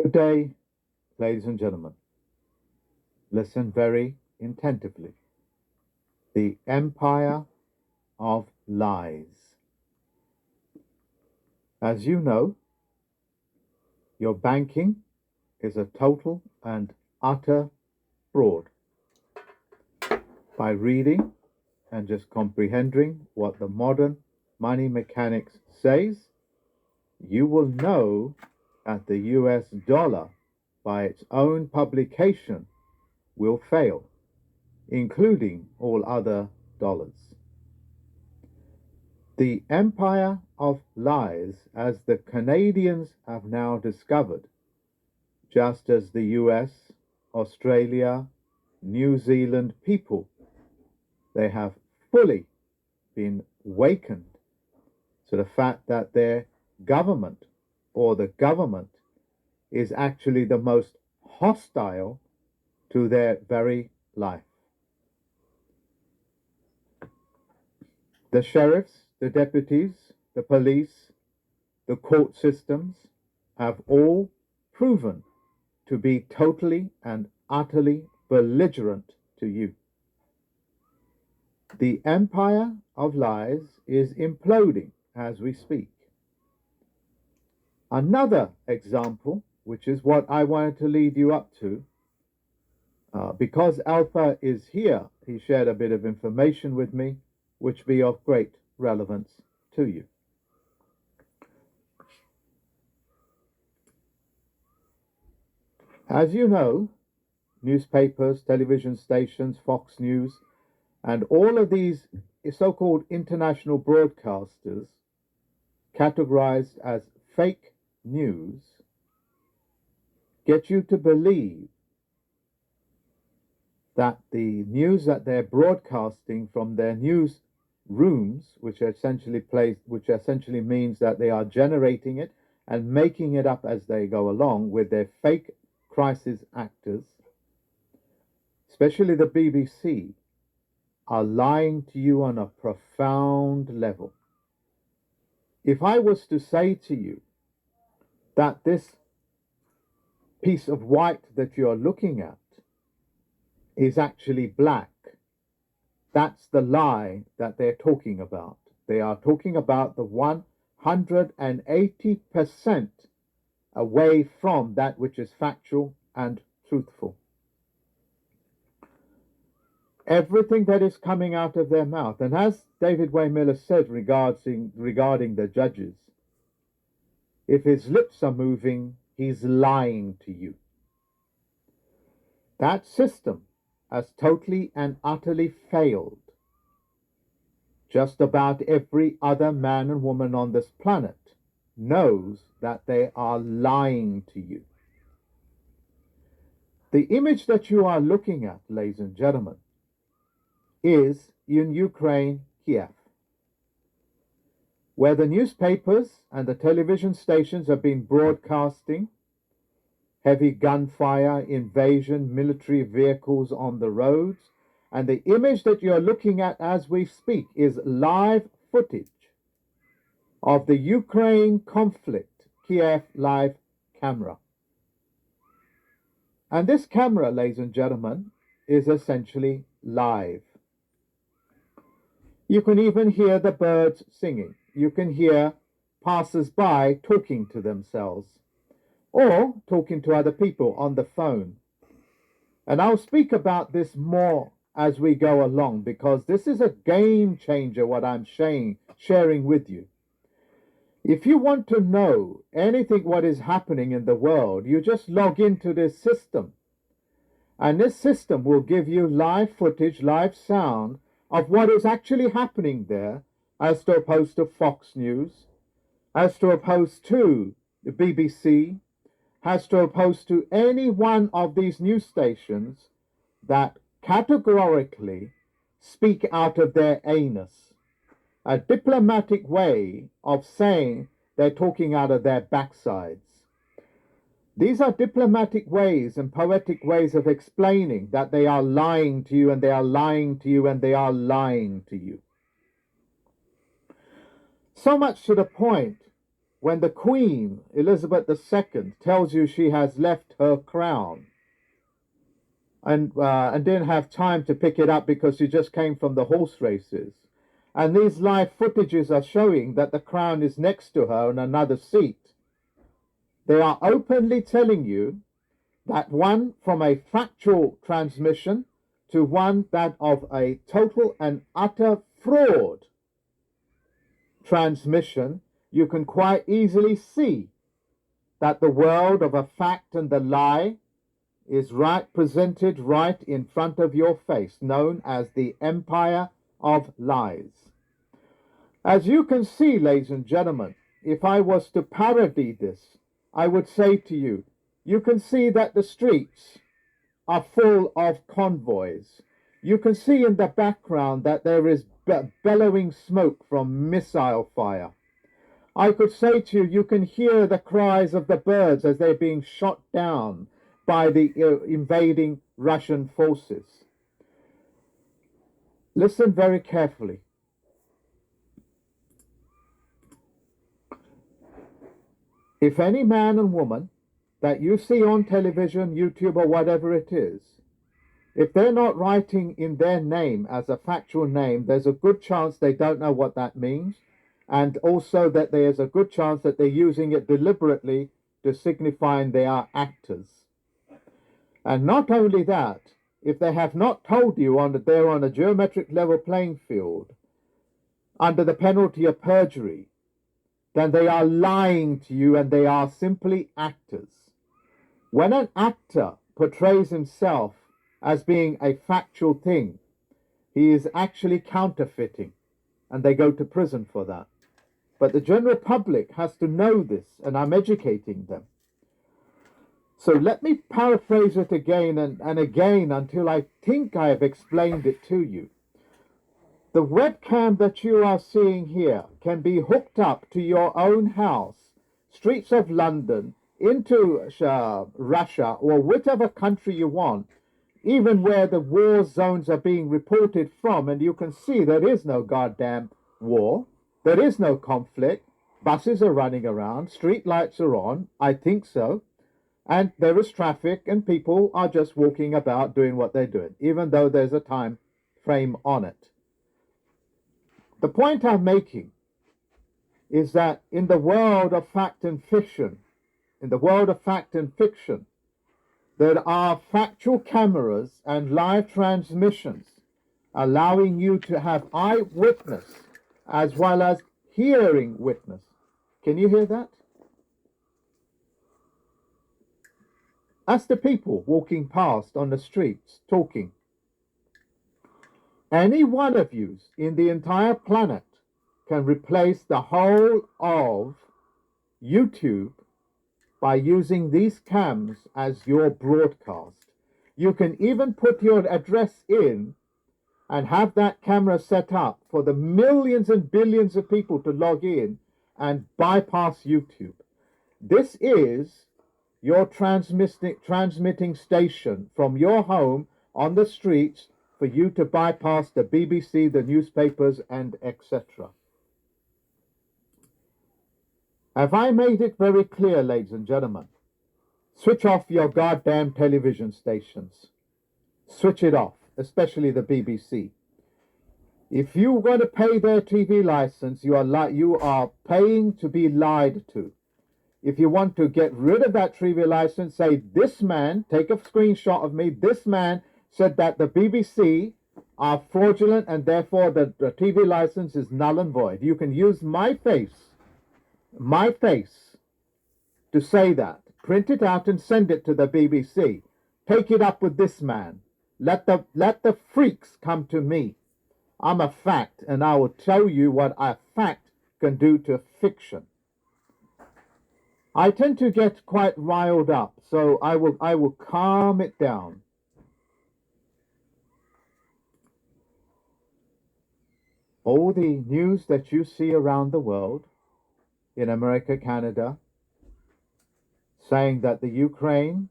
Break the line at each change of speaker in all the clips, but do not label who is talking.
Good day, ladies and gentlemen. Listen very attentively. The Empire of Lies. As you know, your banking is a total and utter fraud. By reading and just comprehending what the modern money mechanics says, you will know that the US dollar, by its own publication, will fail, including all other dollars. The empire of lies, as the Canadians have now discovered, just as the US, Australia, New Zealand people, they have fully been wakened to the fact that their government or the government is actually the most hostile to their very life. The sheriffs, the deputies, the police, the court systems have all proven to be totally and utterly belligerent to you. The empire of lies is imploding as we speak. Another example, which is what I wanted to lead you up to, because Alpha is here, he shared a bit of information with me, which be of great relevance to you. As you know, newspapers, television stations, Fox News, and all of these so-called international broadcasters, categorized as fake news, get you to believe that the news that they're broadcasting from their news rooms, which essentially means that they are generating it and making it up as they go along with their fake crisis actors, especially the BBC, are lying to you on a profound level. If I was to say to you that this piece of white that you're looking at is actually black, that's the lie that they're talking about. They are talking about the 180% away from that which is factual and truthful. Everything that is coming out of their mouth, and as David Way Miller said regarding the judges, if his lips are moving, he's lying to you. That system has totally and utterly failed just about every other man and woman on this planet knows that they are lying to you. The image that you are looking at, ladies and gentlemen, is in Ukraine, Kiev, where the newspapers and the television stations have been broadcasting heavy gunfire, invasion, military vehicles on the roads. And the image that you're looking at as we speak is live footage of the Ukraine conflict, Kiev live camera. And this camera, ladies and gentlemen, is essentially live. You can even hear the birds singing. You can hear passers-by talking to themselves or talking to other people on the phone. And I'll speak about this more as we go along, because this is a game changer, what I'm sharing with you. If you want to know anything what is happening in the world, you just log into this system. And this system will give you live footage, live sound of what is actually happening there, as to opposed to Fox News, as to opposed to the BBC, as to opposed to any one of these news stations that categorically speak out of their anus. A diplomatic way of saying they're talking out of their backsides. These are diplomatic ways and poetic ways of explaining that they are lying to you and they are lying to you and they are lying to you. So much to the point when the Queen, Elizabeth II, tells you she has left her crown and didn't have time to pick it up because she just came from the horse races. And these live footages are showing that the crown is next to her in another seat. They are openly telling you that one from a factual transmission to one that of a total and utter fraud transmission, you can quite easily see that the world of a fact and the lie is presented right in front of your face, known as the empire of lies. As you can see, ladies and gentlemen, if I was to parody this, I would say to you, you can see that the streets are full of convoys. You can see in the background that there is bellowing smoke from missile fire. I could say to you, you can hear the cries of the birds as they're being shot down by the invading Russian forces. Listen very carefully. If any man and woman that you see on television, YouTube, or whatever it is, if they're not writing in their name as a factual name, there's a good chance they don't know what that means, and also that there's a good chance that they're using it deliberately to signify they are actors. And not only that, if they have not told you that they're on a geometric level playing field under the penalty of perjury, then they are lying to you and they are simply actors. When an actor portrays himself as being a factual thing, he is actually counterfeiting, and they go to prison for that. But the general public has to know this, and I'm educating them. So let me paraphrase it again and again until I think I have explained it to you. The webcam that you are seeing here can be hooked up to your own house, streets of London, into Russia or whichever country you want, even where the war zones are being reported from, and you can see there is no goddamn war, there is no conflict, buses are running around, street lights are on, I think so, and there is traffic and people are just walking about doing what they're doing, even though there's a time frame on it. The point I'm making is that in the world of fact and fiction, there are factual cameras and live transmissions allowing you to have eyewitness as well as hearing witness. Can you hear that? That's the people walking past on the streets talking. Any one of you in the entire planet can replace the whole of YouTube by using these cams as your broadcast. You can even put your address in and have that camera set up for the millions and billions of people to log in and bypass YouTube. This is your transmitting station from your home on the streets for you to bypass the BBC, the newspapers, and etc. Have I made it very clear, ladies and gentlemen? Switch off your goddamn television stations. Switch it off, especially the BBC. If you want to pay their TV license, you are paying to be lied to. If you want to get rid of that TV license, say, this man, take a screenshot of me, this man said that the BBC are fraudulent and therefore the TV license is null and void. You can use my face to say that. Print it out and send it to the BBC. Take it up with this man. Let the freaks come to me. I'm a fact, and I will tell you what a fact can do to fiction. I tend to get quite riled up, so I will calm it down. All the news that you see around the world, in America, Canada, saying that the Ukraine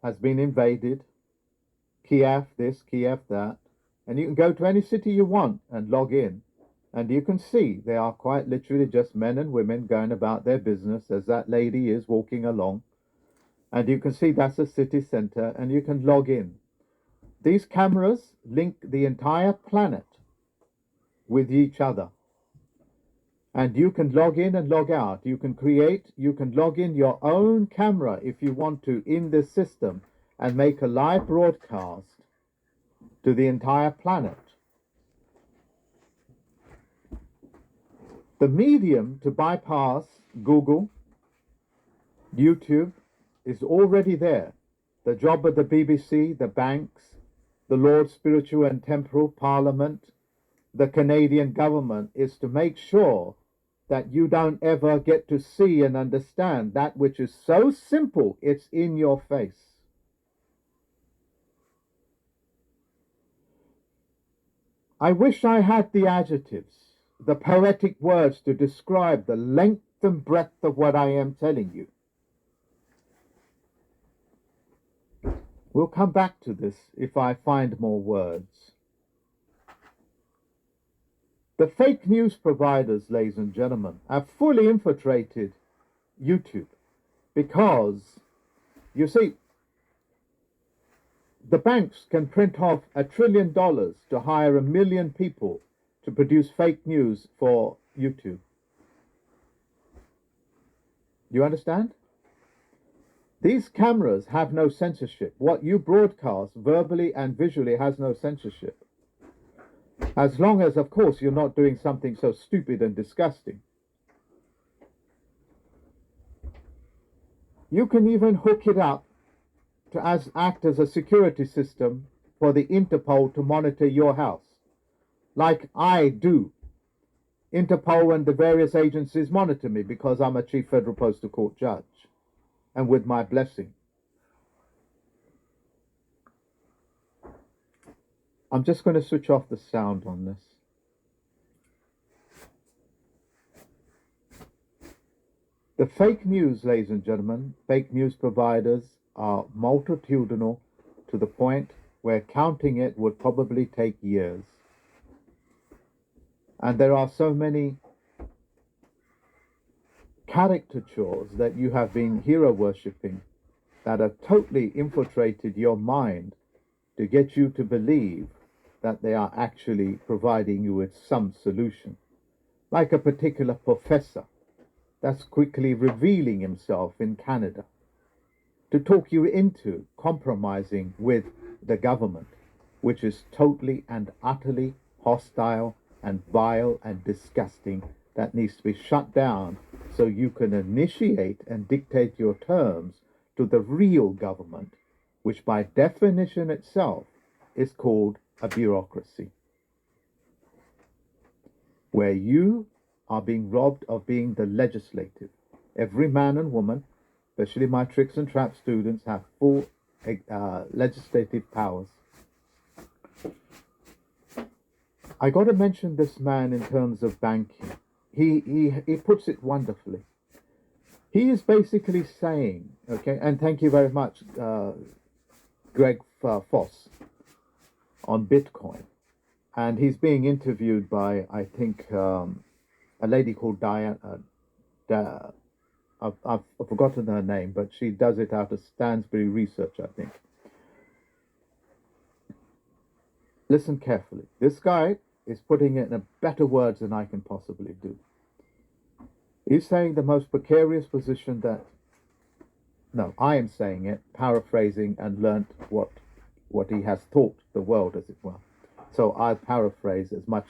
has been invaded, Kiev this, Kiev that, and you can go to any city you want and log in. And you can see they are quite literally just men and women going about their business as that lady is walking along. And you can see that's a city center, and you can log in. These cameras link the entire planet with each other. And you can log in and log out. You can log in your own camera if you want to in this system and make a live broadcast to the entire planet. The medium to bypass Google, YouTube, is already there. The job of the BBC, the banks, the Lord Spiritual and Temporal Parliament, the Canadian government is to make sure that you don't ever get to see and understand that which is so simple, it's in your face. I wish I had the adjectives, the poetic words to describe the length and breadth of what I am telling you. We'll come back to this if I find more words. The fake news providers, ladies and gentlemen, have fully infiltrated YouTube because, you see, the banks can print off $1 trillion to hire 1 million people to produce fake news for YouTube. You understand? These cameras have no censorship. What you broadcast verbally and visually has no censorship. As long as, of course, you're not doing something so stupid and disgusting. You can even hook it up to act as a security system for the Interpol to monitor your house, like I do. Interpol and the various agencies monitor me because I'm a chief federal postal court judge, and with my blessing. I'm just going to switch off the sound on this. The fake news, ladies and gentlemen, fake news providers are multitudinal to the point where counting it would probably take years. And there are so many caricatures that you have been hero worshipping that have totally infiltrated your mind to get you to believe that they are actually providing you with some solution. Like a particular professor that's quickly revealing himself in Canada to talk you into compromising with the government, which is totally and utterly hostile and vile and disgusting, that needs to be shut down so you can initiate and dictate your terms to the real government, which by definition itself is called a bureaucracy, where you are being robbed of being the legislative. Every man and woman, especially my tricks and trap students, have full legislative powers. I got to mention this man in terms of banking. He puts it wonderfully. He is basically saying, okay, and thank you very much, Greg Foss, on Bitcoin. And he's being interviewed by, I think, a lady called Diane. I've forgotten her name, but she does it out of Stansbury Research, I think. Listen carefully. This guy is putting it in better words than I can possibly do. He's saying the most precarious position that, no, I am saying it, paraphrasing and learnt what he has taught the world, as it were. So I'll paraphrase as much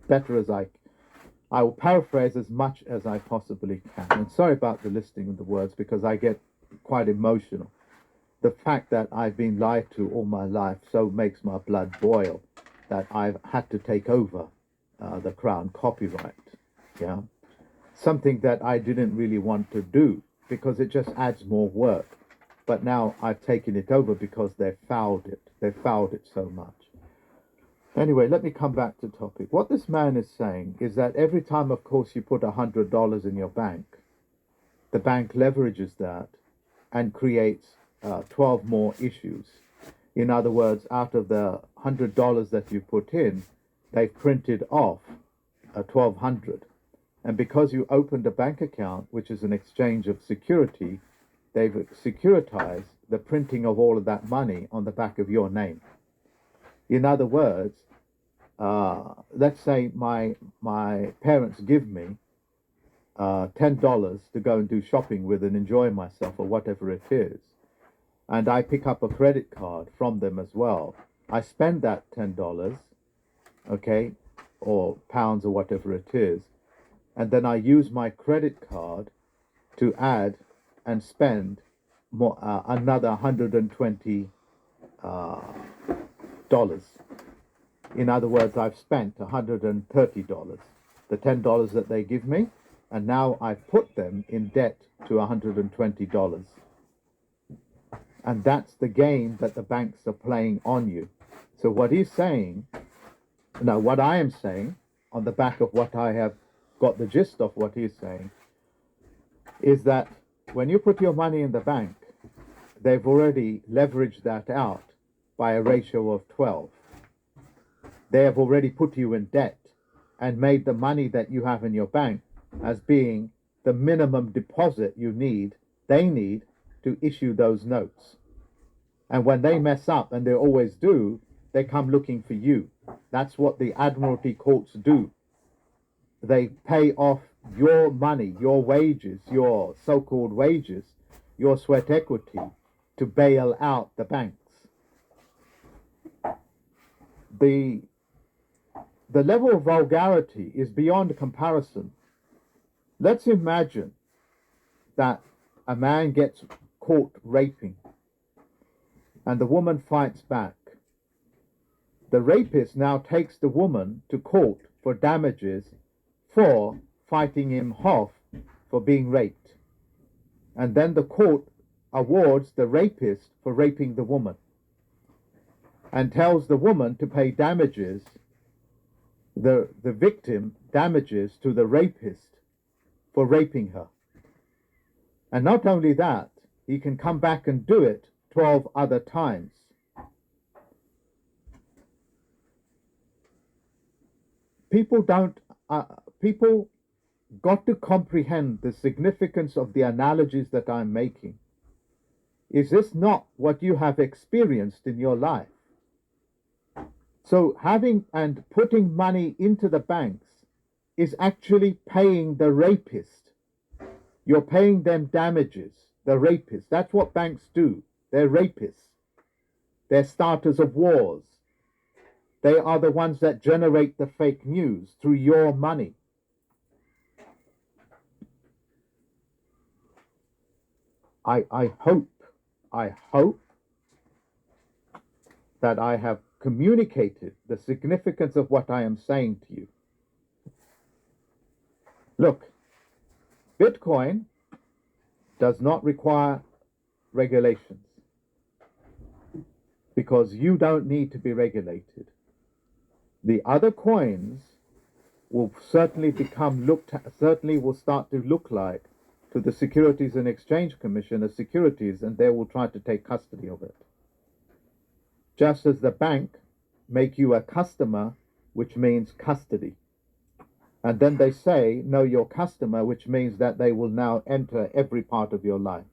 better as I will paraphrase as much as I possibly can. And sorry about the listing of the words, because I get quite emotional. The fact that I've been lied to all my life so makes my blood boil that I've had to take over the Crown copyright. Yeah, something that I didn't really want to do because it just adds more work. But now I've taken it over because they've fouled it. They've fouled it so much. Anyway, let me come back to topic. What this man is saying is that every time, of course, you put $100 in your bank, the bank leverages that and creates 12 more issues. In other words, out of the $100 that you put in, they've printed off 1,200. And because you opened a bank account, which is an exchange of security, they've securitized the printing of all of that money on the back of your name. In other words, let's say my parents give me $10 to go and do shopping with and enjoy myself or whatever it is, and I pick up a credit card from them as well. I spend that $10, okay, or pounds or whatever it is, and then I use my credit card to add and spend more, another $120. In other words, I've spent $130, the $10 that they give me, and now I've put them in debt to $120. And that's the game that the banks are playing on you. So what he's saying, no, what I am saying, on the back of what I have got the gist of what he's saying, is that when you put your money in the bank, they've already leveraged that out by a ratio of 12. They have already put you in debt and made the money that you have in your bank as being the minimum deposit they need to issue those notes. And when they mess up, and they always do, they come looking for you. That's what the Admiralty courts do. They pay off your money, your wages, your so-called wages, your sweat equity, to bail out the banks. The level of vulgarity is beyond comparison. Let's imagine that a man gets caught raping and the woman fights back. The rapist now takes the woman to court for damages for fighting him off for being raped. And then the court awards the rapist for raping the woman and tells the woman to pay damages, the victim damages to the rapist for raping her. And not only that, he can come back and do it 12 other times. People got to comprehend the significance of the analogies that I'm making. Is this not what you have experienced in your life? So having and putting money into the banks is actually paying the rapist. You're paying them damages, the rapist. That's what banks do. They're rapists. They're starters of wars. They are the ones that generate the fake news through your money. I hope that I have communicated the significance of what I am saying to you. Look, Bitcoin does not require regulations because you don't need to be regulated. The other coins will certainly will start to look like to the Securities and Exchange Commission as securities, and they will try to take custody of it. Just as the bank make you a customer, which means custody. And then they say, know your customer, which means that they will now enter every part of your life.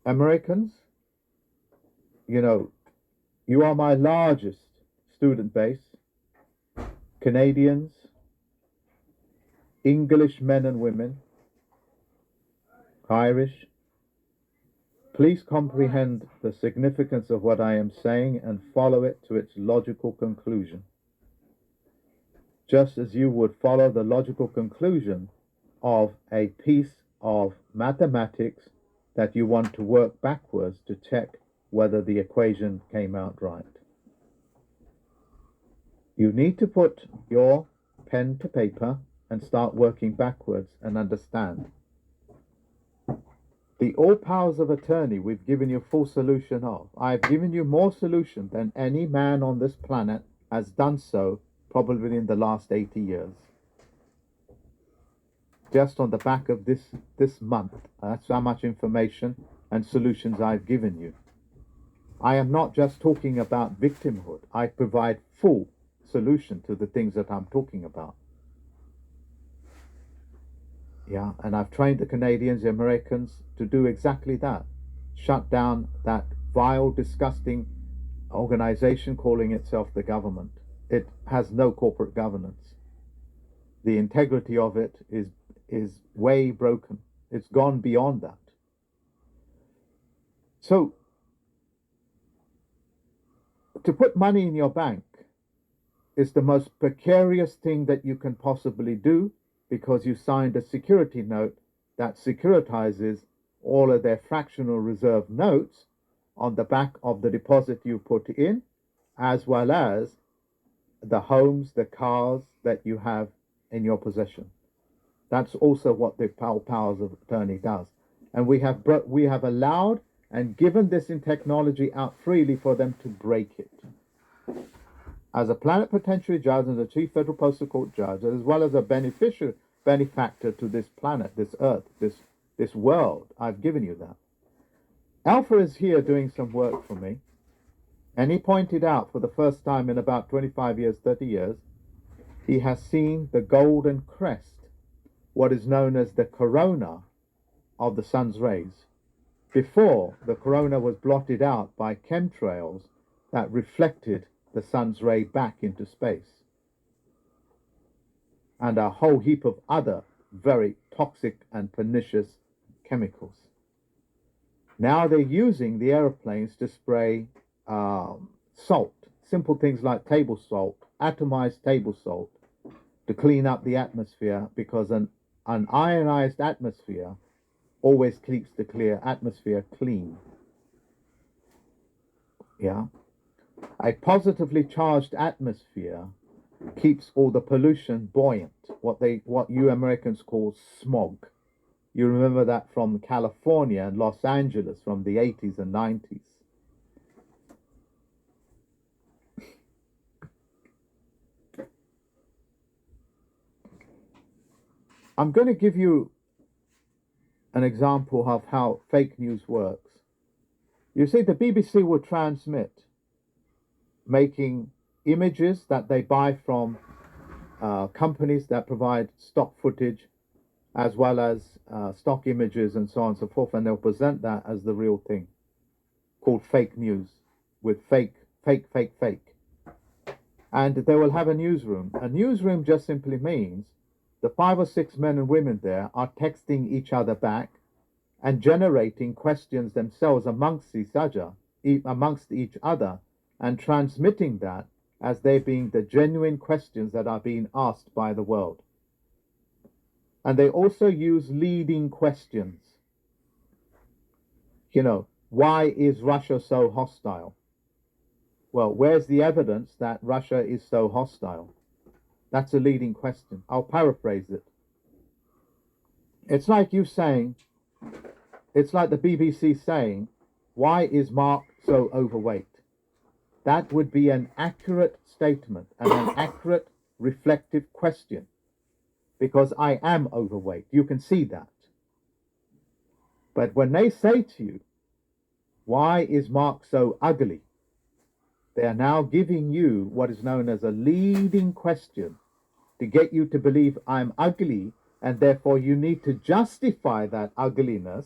Americans, you are my largest student base. Canadians, English men and women, Irish. Please comprehend the significance of what I am saying and follow it to its logical conclusion. Just as you would follow the logical conclusion of a piece of mathematics that you want to work backwards to check whether the equation came out right. You need to put your pen to paper and start working backwards and understand. The all powers of attorney we've given you full solution of. I've given you more solution than any man on this planet has done so probably in the last 80 years. Just on the back of this month, that's how much information and solutions I've given you. I am not just talking about victimhood. I provide full solution to the things that I'm talking about. Yeah, and I've trained the Canadians, the Americans to do exactly that. Shut down that vile, disgusting organization calling itself the government. It has no corporate governance. The integrity of it is way broken. It's gone beyond that. So to put money in your bank is the most precarious thing that you can possibly do, because you signed a security note that securitizes all of their fractional reserve notes on the back of the deposit you put in, as well as the homes, the cars that you have in your possession. That's also what the powers of attorney does. And we have allowed and given this in technology out freely for them to break it. As a plenipotentiary judge and a chief federal postal court judge, as well as a benefactor to this planet, this earth, this world, I've given you that. Alpha is here doing some work for me, and he pointed out for the first time in about 25 years, 30 years, he has seen the golden crest, what is known as the corona of the sun's rays. Before, the corona was blotted out by chemtrails that reflected the sun's ray back into space, and a whole heap of other very toxic and pernicious chemicals. Now they're using the aeroplanes to spray salt, simple things like table salt, atomized table salt, to clean up the atmosphere, because an ionized atmosphere always keeps the clear atmosphere clean. Yeah. A positively charged atmosphere keeps all the pollution buoyant, what you Americans call smog. You remember that from California and Los Angeles from the 80s and 90s. I'm going to give you an example of how fake news works. You see, the BBC will transmit, making images that they buy from companies that provide stock footage, as well as stock images and so on and so forth, and they'll present that as the real thing, called fake news, with fake. And they will have a newsroom. A newsroom just simply means the 5 or 6 men and women there are texting each other back and generating questions themselves amongst each other, and transmitting that as they being the genuine questions that are being asked by the world. And they also use leading questions. You know, why is Russia so hostile? Well, where's the evidence that Russia is so hostile? That's a leading question. I'll paraphrase it. It's like the BBC saying, why is Mark so overweight? That would be an accurate statement and an accurate reflective question, because I am overweight. You can see that. But when they say to you, why is Mark so ugly? They are now giving you what is known as a leading question to get you to believe I'm ugly, and therefore you need to justify that ugliness.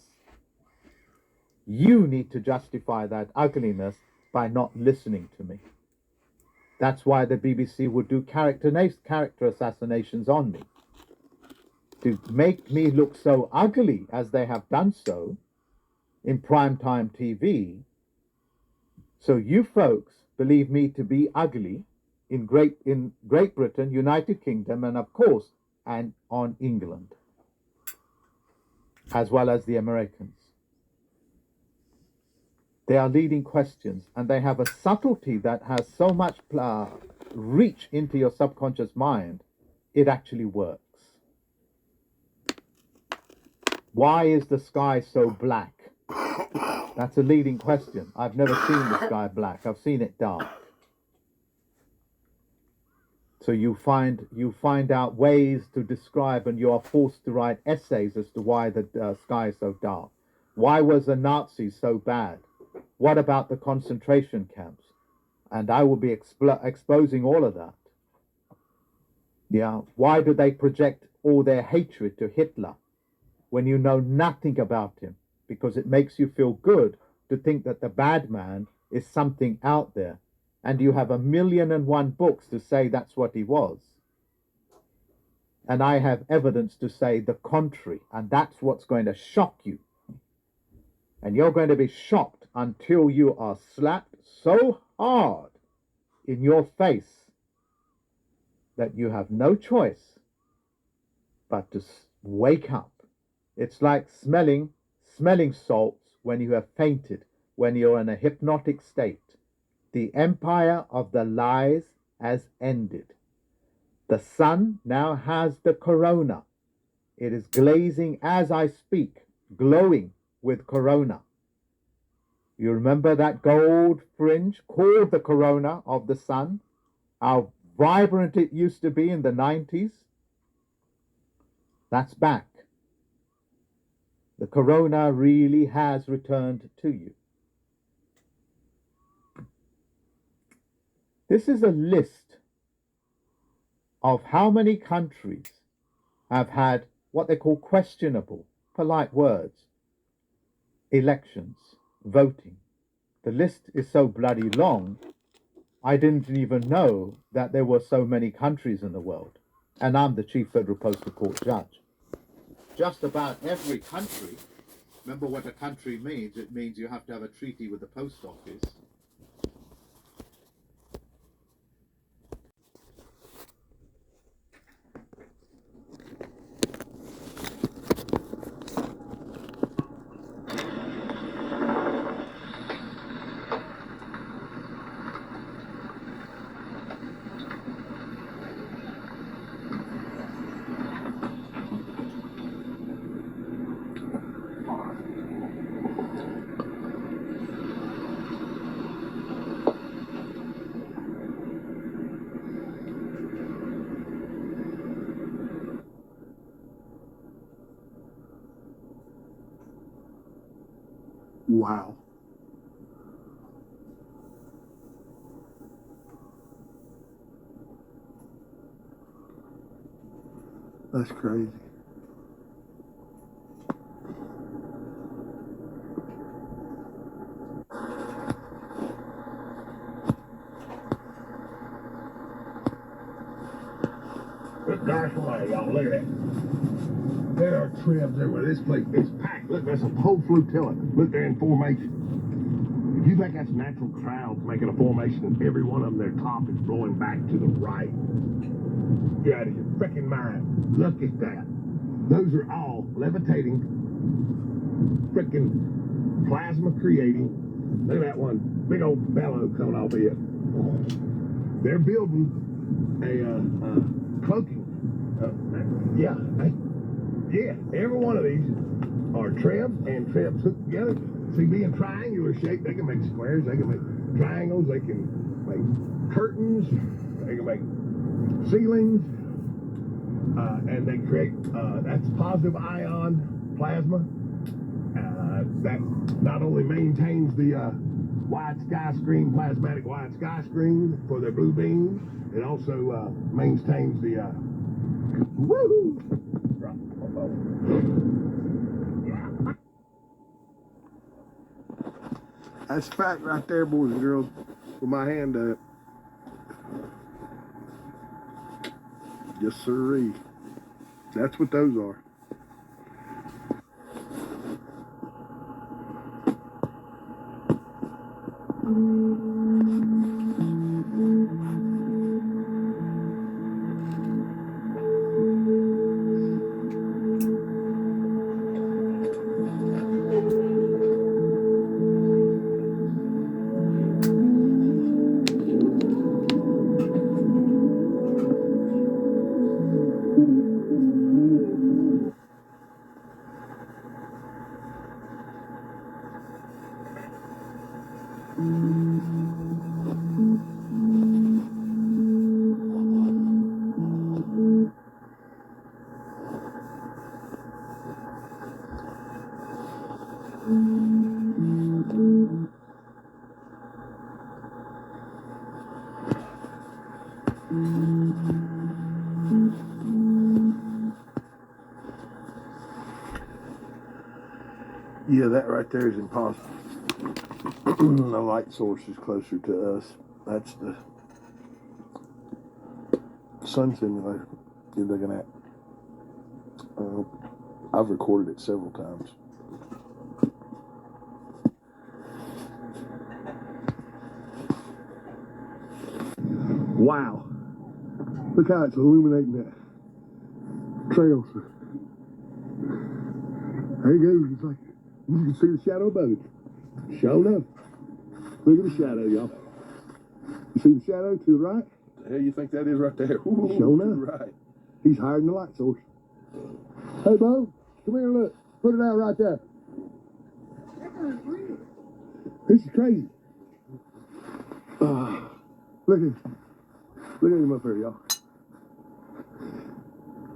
You need to justify that ugliness by not listening to me. That's why the BBC would do character assassinations on me, to make me look so ugly, as they have done so in primetime TV. So you folks believe me to be ugly in Great Britain, United Kingdom, and of course, and on England, as well as the Americans. They are leading questions, and they have a subtlety that has so much reach into your subconscious mind, it actually works. Why is the sky so black? That's a leading question. I've never seen the sky black. I've seen it dark. So you find out ways to describe, and you are forced to write essays as to why the sky is so dark. Why was the Nazis so bad? What about the concentration camps? And I will be exposing all of that. Yeah. Why do they project all their hatred to Hitler when you know nothing about him? Because it makes you feel good to think that the bad man is something out there. And you have 1,000,001 books to say that's what he was. And I have evidence to say the contrary. And that's what's going to shock you. And you're going to be shocked until you are slapped so hard in your face that you have no choice but to wake up. It's like smelling salts when you have fainted, when you're in a hypnotic state. The empire of the lies has ended. The sun now has the corona. It is glazing as I speak, glowing with corona. You remember that gold fringe called the corona of the sun? How vibrant it used to be in the 90s? That's back. The corona really has returned to you. This is a list of how many countries have had what they call questionable, polite words, elections, voting. The list is so bloody long, I didn't even know that there were so many countries in the world. And I'm the Chief Federal Postal Court Judge. Just about every country, remember what a country means, it means you have to have a treaty with the post office.
Wow. That's crazy.
Gosh almighty, y'all, look at that. There are tribs everywhere. This place is packed. Look, there's a whole flotilla. Look, they're in formation. If you think that's natural clouds making a formation and every one of them, their top is blowing back to the right, you're out of your freaking mind. Look at that. Those are all levitating, freaking plasma creating. Look at that one big old bellow coming off of it. They're building a cloaking. Yeah, every one of these are trebs and trebs hooked together. See, being triangular shape, they can make squares, they can make triangles, they can make curtains, they can make ceilings, and they create, that's positive ion plasma. That not only maintains the wide sky screen, plasmatic wide sky screen for their blue beams, it also maintains the woohoo!
That's fact right there, boys and girls, with my hand up. Yes, sirree. That's what those are.
Yeah, that right there is impossible. The light source is closer to us. That's the sun simulator you're looking at. I've recorded it several times. Wow. Look how it's illuminating that trail. There you go. It's like you can see the shadow above it. Sure enough. Look at the shadow, y'all. You see the shadow to the right? The hell you think that is right there? Ooh, sure enough. Right. He's hiding the light source. Hey, Bo, come here and look. Put it out right there. This is crazy. Look at him up there, y'all.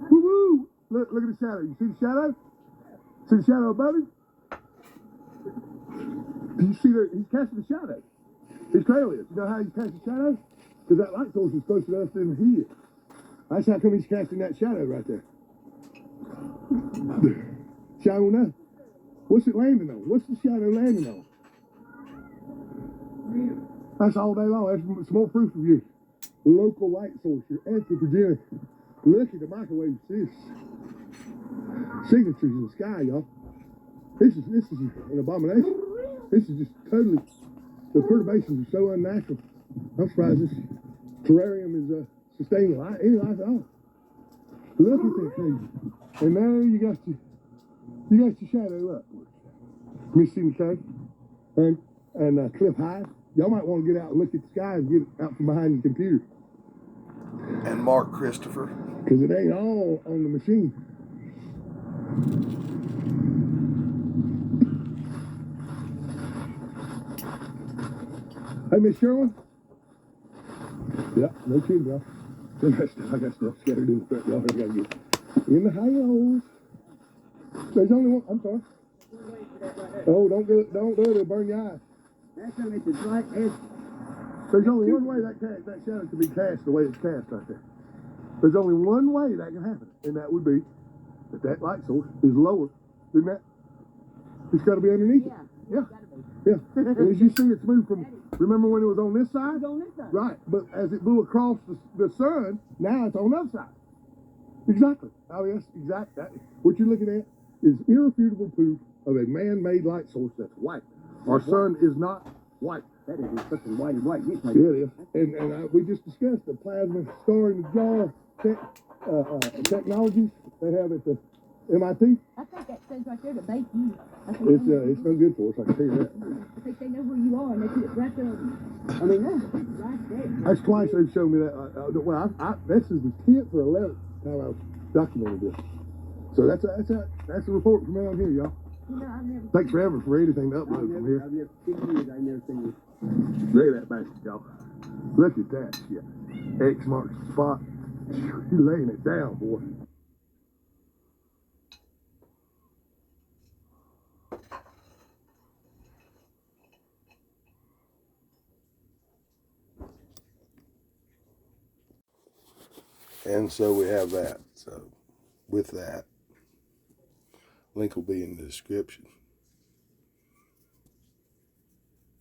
Woo-woo! Look at the shadow. You see the shadow? See the shadow above him? Do you see that he's casting a shadow? His trail is. You know how he's casting shadows? Because that light source is closer to us than he is. That's how come he's casting that shadow right there. Shadow now. What's it landing on? What's the shadow landing on? That's all day long. That's more proof of your local light source, your anthropogenic. Look at the microwave signatures in the sky, y'all. This is an abomination. This is just totally, the perturbations are so unnatural. I'm surprised this terrarium is sustaining any life at all. Look at that crazy. And there you got your shadow up. Mississippi K and Cliff Hyde. Y'all might want to get out and look at the sky and get out from behind the computer.
And Mark Christopher.
Because it ain't all on the machine. Hey, Miss Sherman? Yeah, no kidding, y'all. I got stuff scattered in the front yard. I gotta get in the house. There's only one. I'm sorry. Oh, don't do it. It'll burn your eyes.
That's gonna make the light edge.
There's only one way that shadow can be cast the way it's cast right there. There's only one way that can happen, and that would be that light source is lower than that. It's got to be underneath it. Yeah. And as you see, it's moved from. Remember when it was on this side?
It's on this side.
Right. But as it blew across the sun, now it's on the other side. Exactly. Oh yes, exactly. What you're looking at is irrefutable proof of a man-made light source that's white. Our sun is not white.
That is such a white.
Yeah, it is. And we just discussed the plasma star in the jar technologies they have at the MIT.
I think that says right there that they use.
It's no good for us, I can tell you that.
I think they know where you are and they put it right there. I mean, that's right there.
That's twice they've shown me that. This is the 10th or 11th time I've documented this. So that's a report from around here, y'all.
You know, I've never.
Takes forever for anything to upload from here.
I've never seen it.
Look at that bastard, y'all. Look at that shit. X marks the spot. You're laying it down, boy. And so we have that. So with that, link will be in the description.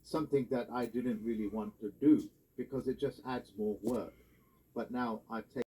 Something that I didn't really want to do because it just adds more work. But now I've taken